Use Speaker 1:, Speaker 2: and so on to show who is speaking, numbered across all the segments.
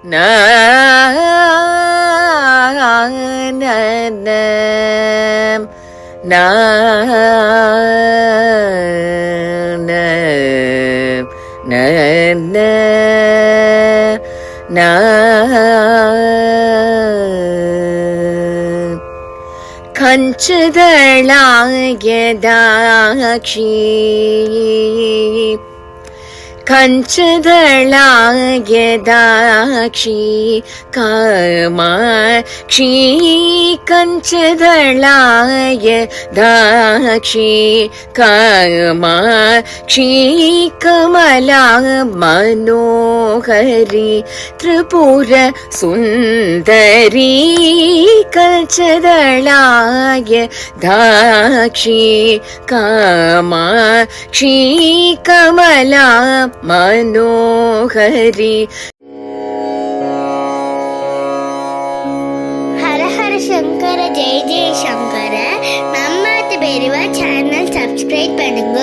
Speaker 1: na na na na na na ಕಂಚದಳಾಗ್ಯದಾಕ್ಷಿ ಕಂಚದಳಾಗ್ಯದಾಕ್ಷಿ Kamakshi ಕಂಚದಳಾಗ್ಯದಾಕ್ಷಿ Kamakshi Kamala Manohari Tripura ಸುಂದರಿ ಕಂಚದಳಾಗ್ಯದಾಕ್ಷಿ ಕಾಮಾಕ್ಷಿ ಕಮಲಾ ಮನೋಹರಿ.
Speaker 2: ஹர ஹர சங்கர ஜெய ஜெய சங்கர. நம்மாத்து பெரியவா channel subscribe பண்ணுங்க.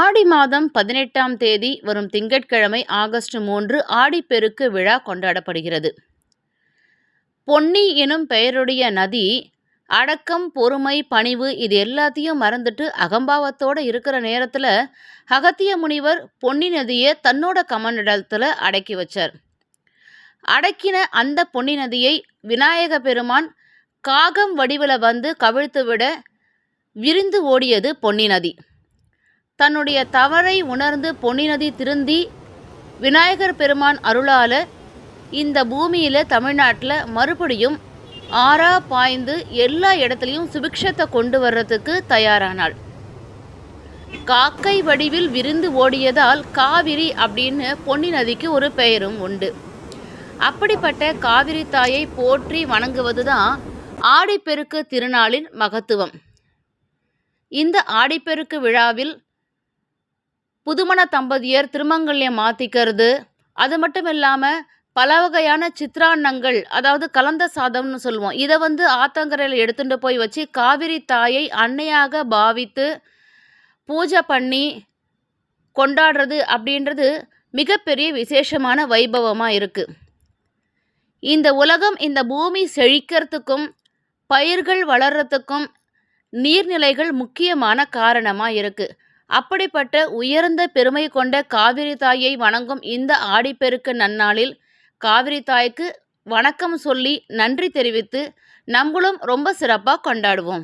Speaker 3: ஆடி மாதம் 18ஆம் தேதி வரும் திங்கட்கிழமை ஆகஸ்ட் 3 ஆடிப்பெருக்கு விழா கொண்டாடப்படுகிறது. பொன்னி எனும் பெயருடைய நதி அடக்கம், பொறுமை, பணிவு இது எல்லாத்தையும் மறந்துட்டு அகம்பாவத்தோடு இருக்கிற நேரத்தில் அகத்திய முனிவர் பொன்னி நதியை தன்னோட கமண்டலத்தில் அடக்கி வச்சார். அடக்கின அந்த பொன்னி நதியை விநாயக பெருமான் காகம் வடிவில் வந்து கவிழ்த்து விட விரிந்து ஓடியது பொன்னி நதி. தன்னுடைய தவறை உணர்ந்து பொன்னி நதி திருந்தி விநாயகர் பெருமான் அருளால் இந்த பூமியில் தமிழ்நாட்டில் மறுபடியும் ஆறா பாய்ந்து எல்லா இடத்துலையும் சுபிக்ஷத்தை கொண்டு வர்றதுக்கு தயாரானாள். காக்கை வடிவில் விரிந்து ஓடியதால் காவிரி அப்படின்னு பொன்னி நதிக்கு ஒரு பெயரும் உண்டு. அப்படிப்பட்ட காவிரி தாயை போற்றி வணங்குவதுதான் ஆடிப்பெருக்கு திருநாளின் மகத்துவம். இந்த ஆடிப்பெருக்கு விழாவில் புதுமண தம்பதியர் திருமங்கல்யம் மாற்றிக்கிறது, அது மட்டும் இல்லாமல் பல வகையான சித்ரான்னங்கள், அதாவது கலந்த சாதம்னு சொல்லுவோம், இதை ஆத்தங்கரையில் எடுத்துகிட்டு போய் வச்சு காவிரி தாயை அன்னையாக பாவித்து பூஜை பண்ணி கொண்டாடுறது அப்படின்றது மிகப்பெரிய விசேஷமான வைபவமாக இருக்குது. இந்த உலகம், இந்த பூமி செழிக்கிறதுக்கும் பயிர்கள் வளர்கிறதுக்கும் நீர்நிலைகள் முக்கியமான காரணமாக இருக்குது. அப்படிப்பட்ட உயர்ந்த பெருமை கொண்ட காவிரி தாயை வணங்கும் இந்த ஆடிப்பெருக்கு நன்னாளில் காவிரி தாய்க்கு வணக்கம் சொல்லி நன்றி தெரிவித்து நம்மளும் ரொம்ப சிறப்பாக கொண்டாடுவோம்.